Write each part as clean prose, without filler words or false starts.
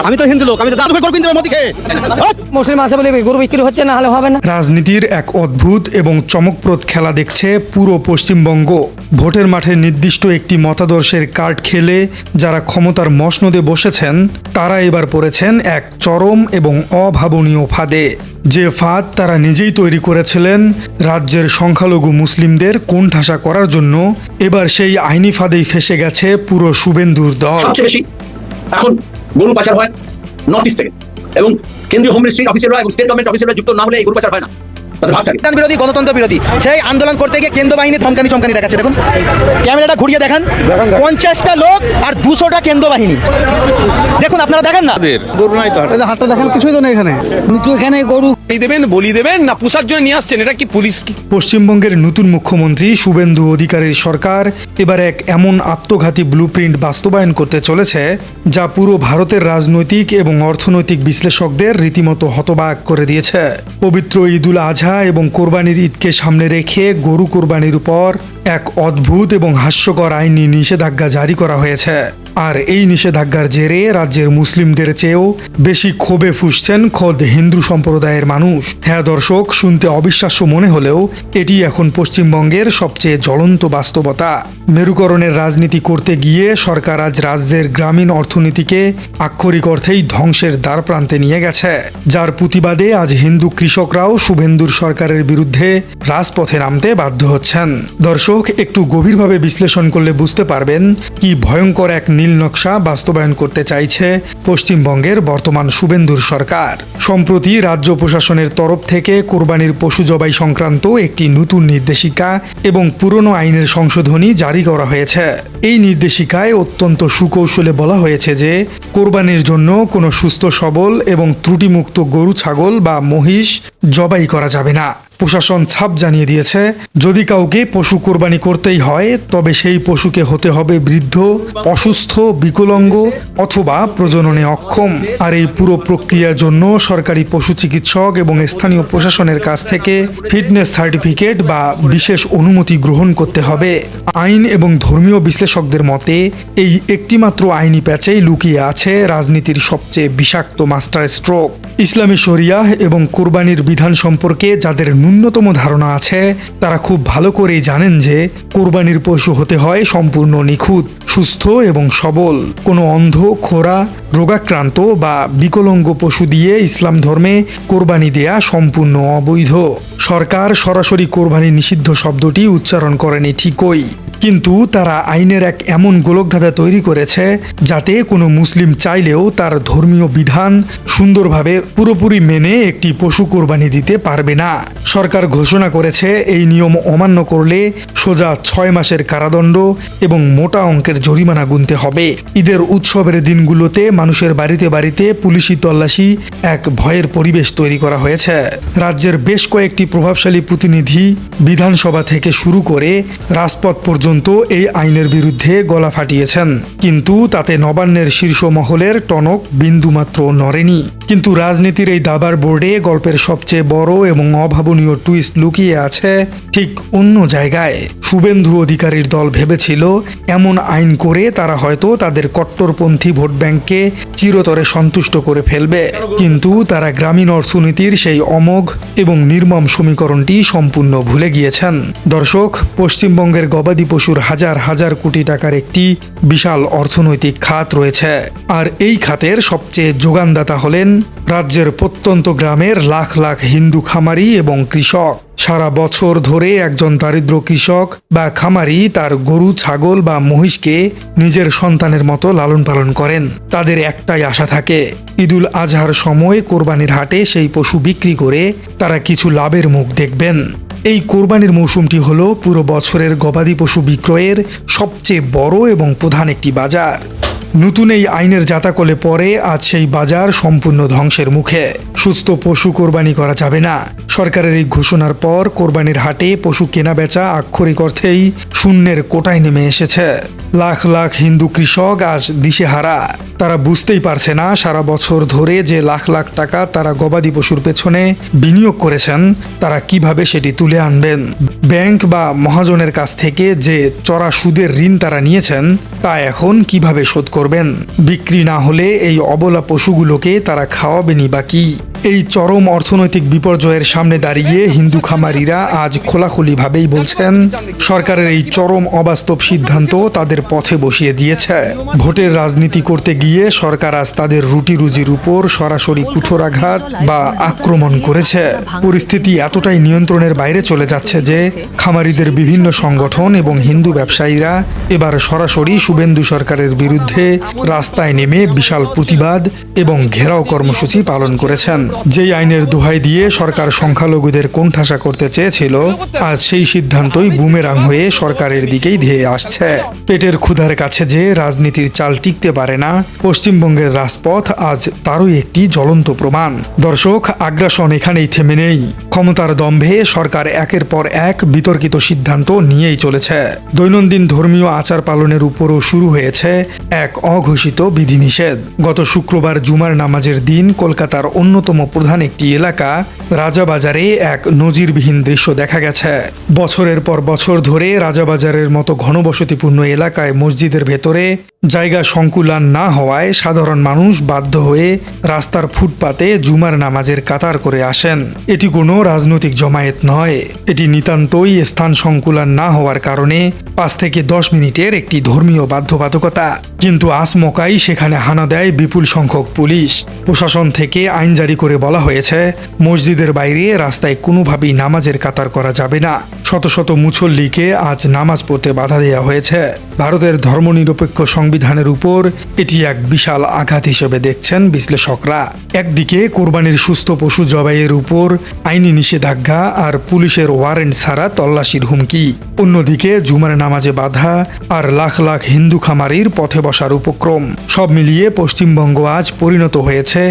আমি তো হিন্দু লোক, আমি তো দাদু গরু কিনতে পারবো খেয়ে। মুসলিম আছে বলে গরু বিক্রি হচ্ছে, না হলে হবে না। রাজনীতির এক অদ্ভুত এবং চমকপ্রদ খেলা দেখছে পুরো পশ্চিমবঙ্গ। ভোটের মাঠে নির্দিষ্ট একটি মতাদর্শের কার্ড খেলে যারা ক্ষমতার মসনদে বসেছেন তারা এবার পড়েছেন এক চরম এবং অভাবনীয় ফাঁদে। যে ফাঁদ তারা নিজেই তৈরি করেছিলেন রাজ্যের সংখ্যালঘু মুসলিমদের কোণঠাসা করার জন্য, এবার সেই আইনি ফাঁদেই ফেসে গেছে পুরো শুভেন্দুর দল। সবচেয়ে বেশি এখন গরু পাচার হয় নর্থ ইস্ট থেকে, এবং কেন্দ্রীয় হোম মিনিস্ট্রির অফিসাররা এবং স্টেট গভর্নমেন্ট অফিসাররা যুক্ত না হলে এই গরু পাচার হয় না। সংবিধান বিরোধী, গণতন্ত্র বিরোধী সেই আন্দোলন করতে গিয়ে কেন্দ্র বাহিনী ধমকানি চমকানি দেখাচ্ছে। দেখুন ক্যামেরাটা ঘুরিয়ে দেখান, 50টা লোক আর 200টা কেন্দ্র বাহিনী। দেখুন আপনারা দেখেন না, গরু নাই তো হাটটা দেখেন, কিছুই তো নেই এখানে। কিন্তু এখানে গরু দেবেন, বলি দেবেন না পোষার জন্য নিয়ে আসছেন? এটা কি পুলিশ? পশ্চিমবঙ্গের নতুন মুখ্যমন্ত্রী শুভেন্দু অধিকারীর সরকার এবার এক এমন আত্মঘাতী ব্লুপ্রিন্ট বাস্তবায়ন করতে চলেছে যা পুরো ভারতের রাজনৈতিক এবং অর্থনৈতিক বিশ্লেষকদের রীতিমতো হতবাক করে দিয়েছে। পবিত্র ঈদুল আজহা এবং কোরবানির ঈদকে সামনে রেখে গরু কোরবানির উপর এক অদ্ভুত এবং হাস্যকর আইনি নিষেধাজ্ঞা জারি করা হয়েছে। আর এই নিষেধাজ্ঞার জেরে রাজ্যের মুসলিমদের চেয়েও বেশি ক্ষোভে ফুঁসছেন খোদ হিন্দু সম্প্রদায়ের মানুষ। হ্যাঁ দর্শক, শুনতে অবিশ্বাস্য মনে হলেও এটি এখন পশ্চিমবঙ্গের সবচেয়ে জ্বলন্ত বাস্তবতা। মেরুকরণের রাজনীতি করতে গিয়ে সরকার আজ রাজ্যের গ্রামীণ অর্থনীতিকে আক্ষরিক অর্থেই ধ্বংসের দ্বারপ্রান্তে নিয়ে গেছে, যার প্রতিবাদে আজ হিন্দু কৃষকরাও শুভেন্দুর সরকারের বিরুদ্ধে রাজপথে নামতে বাধ্য হচ্ছেন। দর্শক, একটু গভীরভাবে বিশ্লেষণ করলে বুঝতে পারবেন কি ভয়ঙ্কর এক নীল নকশা বাস্তবায়ন করতে চাইছে পশ্চিমবঙ্গের বর্তমান শুভেন্দুর সরকার। সম্প্রতি রাজ্য প্রশাসনের তরফ থেকে কোরবানির পশু জবাই সংক্রান্ত একটি নতুন নির্দেশিকা এবং পুরনো আইনের সংশোধনী জারি করা হয়েছে। এই নির্দেশিকায় অত্যন্ত সুকৌশলে বলা হয়েছে যে কোরবানির জন্য কোনো সুস্থ সবল এবং ত্রুটিমুক্ত গরু, ছাগল বা মহিষ জবাই করা যাবে না। প্রশাসন ছাপ জানিয়ে দিয়েছে, যদি কাউকে পশু কোরবানি করতেই হয় তবে সেই পশুকে হতে হবে বৃদ্ধ, অসুস্থ, বিকলাঙ্গ অথবা প্রজননে অক্ষম। আর এই পুরো প্রক্রিয়ার জন্য সরকারি পশু চিকিৎসক এবং স্থানীয় প্রশাসনের কাছ থেকে ফিটনেস সার্টিফিকেট বা বিশেষ অনুমতি গ্রহণ করতে হবে। আইন এবং ধর্মীয় বিশ্লেষকদের মতে এই একটিমাত্র আইনি প্যাচেই লুকিয়ে আছে রাজনীতির সবচেয়ে বিষাক্ত মাস্টার স্ট্রোক। ইসলামী শরিয়াহ এবং কোরবানির বিধান সম্পর্কে যাদের ন্যূনতম ধারণা আছে তারা খুব ভালো করেই জানেন যে কোরবানির পশু হতে হয় সম্পূর্ণ নিখুঁত, সুস্থ এবং সবল। কোনো অন্ধ, খোরা, রোগাক্রান্ত বা বিকলাঙ্গ পশু দিয়ে ইসলাম ধর্মে কোরবানি দেয়া সম্পূর্ণ অবৈধ। সরকার সরাসরি কোরবানি নিষিদ্ধ শব্দটি উচ্চারণ করেনি ঠিকই, কিন্তু তারা আইনের এক এমন গোলকধাঁধা তৈরি করেছে যাতে কোনো মুসলিম চাইলেও তার ধর্মীয় বিধান সুন্দরভাবে পুরোপুরি মেনে একটি পশু কোরবানি দিতে পারবে না। সরকার ঘোষণা করেছে এই নিয়ম অমান্য করলে সোজা 6 মাসের কারাদণ্ড এবং মোটা অঙ্কের জরিমানা গুনতে হবে। ঈদের উৎসবের দিনগুলোতে মানুষের বাড়িতে বাড়িতে পুলিশি তল্লাশি এক ভয়ের পরিবেশ তৈরি করা হয়েছে। রাজ্যের বেশ কয়েকটি প্রভাবশালী প্রতিনিধি বিধানসভা থেকে শুরু করে রাজপথ পর্যন্ত এই আইনের বিরুদ্ধে গলা ফাটিয়েছেন, কিন্তু তাতে নবান্নের শীর্ষ মহলের টনক বিন্দুমাত্র নড়েনি। কিন্তু রাজনীতির এই দাবার বোর্ডে গল্পের সবচেয়ে বড় এবং অভাবনীয় টুইস্ট লুকিয়ে আছে ঠিক অন্য জায়গায়। শুভেন্দু অধিকারীর দল ভেবেছিল এমন আইন করে তারা হয়তো তাদের কট্টরপন্থী ভোট ব্যাংককে চিরতরে সন্তুষ্ট করে ফেলবে, কিন্তু তারা গ্রামীণ অর্থনীতির সেই অমোঘ এবং নির্মম সমীকরণটি সম্পূর্ণ ভুলে গিয়েছেন। দর্শক, পশ্চিমবঙ্গের গবাদি পশুর হাজার হাজার কোটি টাকার একটি বিশাল অর্থনৈতিক খাত রয়েছে, আর এই খাতের সবচেয়ে যোগানদাতা হলেন রাজ্যের প্রত্যন্ত গ্রামের লাখ লাখ হিন্দু খামারি এবং কৃষক। সারা বছর ধরে একজন দারিদ্র কৃষক বা খামারি তার গরু, ছাগল বা মহিষকে নিজের সন্তানের মতো লালন পালন করেন। তাদের একটাই আশা থাকে ঈদুল আজহার সময় কোরবানির হাটে সেই পশু বিক্রি করে তারা কিছু লাভের মুখ দেখবেন। এই কোরবানির মৌসুমটি হলো পুরো বছরের গবাদি পশু বিক্রয়ের সবচেয়ে বড় এবং প্রধান একটি বাজার। নতুন এই আইনের জাতাকলে পরে আজ সেই বাজার সম্পূর্ণ ধ্বংসের মুখে। সুস্থ পশু কোরবানি করা যাবে না। সরকারের এই ঘোষণার পর কোরবানির হাটে পশু কেনা বেচা আক্ষরিক অর্থেই শূন্যের কোটায় নেমে এসেছে। লাখ লাখ হিন্দু কৃষক আজ দিশেহারা। তারা বুঝতেই পারছে না সারা বছর ধরে যে লাখ লাখ টাকা তারা গবাদি পশুর পেছনে বিনিয়োগ করেছেন তারা কিভাবে সেটি তুলে আনবেন। ব্যাংক বা মহাজনের কাছ থেকে যে চড়া সুদের ঋণ তারা নিয়েছেন তা এখন কিভাবে শোধ করবেন? বিক্রি না হলে এই অবলা পশুগুলোকে তারা খাওয়াবেনই বা কি? এই চরম অর্থনৈতিক বিপর্যয়ের সামনে দাঁড়িয়ে হিন্দু খামারিরা আজ খোলাখুলিভাবেই বলছেন সরকারের এই চরম অবাস্তব সিদ্ধান্ত তাদের পথে বসিয়ে দিয়েছে। ভোটের রাজনীতি করতে গিয়ে সরকার আজ তাদের রুটি রুজির উপর সরাসরি কুঠোরাঘাত বা আক্রমণ করেছে। পরিস্থিতি এতটাই নিয়ন্ত্রণের বাইরে চলে যাচ্ছে যে খামারিদের বিভিন্ন সংগঠন এবং হিন্দু ব্যবসায়ীরা এবার সরাসরি শুভেন্দু সরকারের বিরুদ্ধে রাস্তায় নেমে বিশাল প্রতিবাদ এবং ঘেরাও কর্মসূচি পালন করেছেন। যেই আইনের দোহাই দিয়ে সরকার সংখ্যালঘুদের কোণঠাসা করতে চেয়েছিল, আজ সেই সিদ্ধান্তই বুমেরাং হয়ে সরকারের দিকেই ধেয়ে আসছে। পেটের ক্ষুধার কাছে যে রাজনীতির চাল টিকতে পারে না, পশ্চিমবঙ্গের রাজপথ আজ তারই একটি জ্বলন্ত প্রমাণ। দর্শক, আগ্রাসন এখানেই থেমে নেই। ক্ষমতার দম্ভে সরকার একের পর এক বিতর্কিত সিদ্ধান্ত নিয়েই চলেছে। দৈনন্দিন ধর্মীয় আচার পালনের উপরও শুরু হয়েছে এক অঘোষিত বিধিনিষেধ। গত শুক্রবার জুমার নামাজের দিন কলকাতার অন্যতম প্রধান একটি এলাকা রাজাবাজারে এক নজিরবিহীন দৃশ্য দেখা গেছে। বছরের পর বছর ধরে রাজাবাজারের মতো ঘনবসতিপূর্ণ এলাকায় মসজিদের ভেতরে জায়গা সংকুলান না হওয়ায় সাধারণ মানুষ বাধ্য হয়ে রাস্তার ফুটপাতে জুমার নামাজের কাতার করে আসেন। এটি কোনো রাজনৈতিক জমায়েত নয়, এটি নিতান্তই স্থান সংকুলান না হওয়ার কারণে 5 থেকে 10 মিনিটের একটি ধর্মীয় বাধ্যবাধকতা। কিন্তু আচমকাই সেখানে হানা দেয় বিপুল সংখ্যক পুলিশ। প্রশাসন থেকে আইন জারি করে বলা হয়েছে মসজিদের বাইরে রাস্তায় কোনোভাবেই নামাজের কাতার করা যাবে না। শত শত মুসল্লিকে আজ নামাজ পড়তে বাধা দেওয়া হয়েছে। ভারতের ধর্মনিরপেক্ষ সংবিধানের উপর এটি এক বিশাল আঘাত হিসেবে দেখছেন বিশ্লেষকরা। একদিকে কোরবানির সুস্থ পশু জবাইয়ের উপর আইনি নিষেধাজ্ঞা আর পুলিশের ওয়ারেন্ট ছাড়া তল্লাশির হুমকি, অন্যদিকে জুমার নামাজে বাধা আর লাখ লাখ হিন্দু খামারির পথে বসার উপক্রম। সব মিলিয়ে পশ্চিমবঙ্গ আজ পরিণত হয়েছে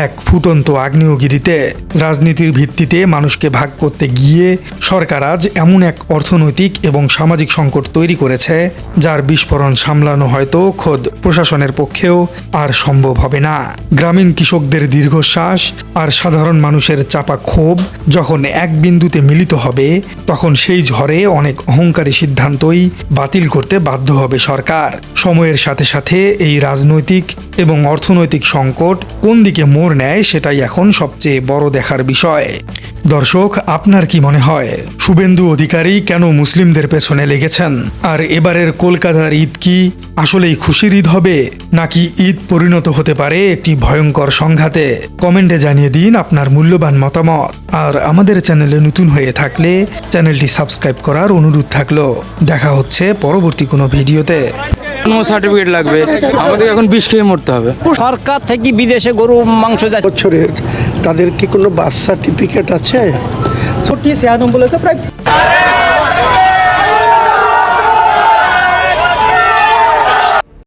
এক ফুটন্ত আগ্নেয়গিরিতে। রাজনীতির ভিত্তিতে মানুষকে ভাগ করতে গিয়ে সরকার আজ এমন এক অর্থনৈতিক এবং সামাজিক সংকট তৈরি করেছে যার বিস্ফোরণ সামলানো হয়তো খোদ প্রশাসনের পক্ষেও আর সম্ভব হবে না। গ্রামীণ কৃষকদের দীর্ঘশ্বাস আর সাধারণ মানুষের চাপা ক্ষোভ যখন এক বিন্দুতে মিলিত হবে, তখন সেই ঝড়ে অনেক অহংকারী সিদ্ধান্তই বাতিল করতে বাধ্য হবে সরকার। সময়ের সাথে সাথে এই রাজনৈতিক এবং অর্থনৈতিক সংকট কোন দিকে মোড় নেয় সেটাই এখন সবচেয়ে বড় দেখার বিষয়। দর্শক, আপনার কি মনে হয় শুভেন্দু অধিকারী কেন মুসলিমদের পেছনে লেগেছেন? আর এবারের কলকাতার ঈদ কি আসলেই খুশির ঈদ হবে, নাকি ঈদ পরিণত হতে পারে একটি ভয়ঙ্কর সংঘাতে? কমেন্টে জানিয়ে দিন আপনার মূল্যবান মতামত। আর আমাদের চ্যানেলে নতুন হয়ে থাকলে চ্যানেলটি সাবস্ক্রাইব করার অনুরোধ থাকলো। দেখা হচ্ছে পরবর্তী কোনো ভিডিওতে। জন্ম সার্টিফিকেট লাগবে, আমাদের এখন বিষ খেয়ে মরতে হবে। সরকার থেকে বিদেশে গরু মাংস যাচ্ছে বছরের তাদের কি কোনো বার্থ সার্টিফিকেট আছে? ছুটি সে আদম বলে তো প্রায়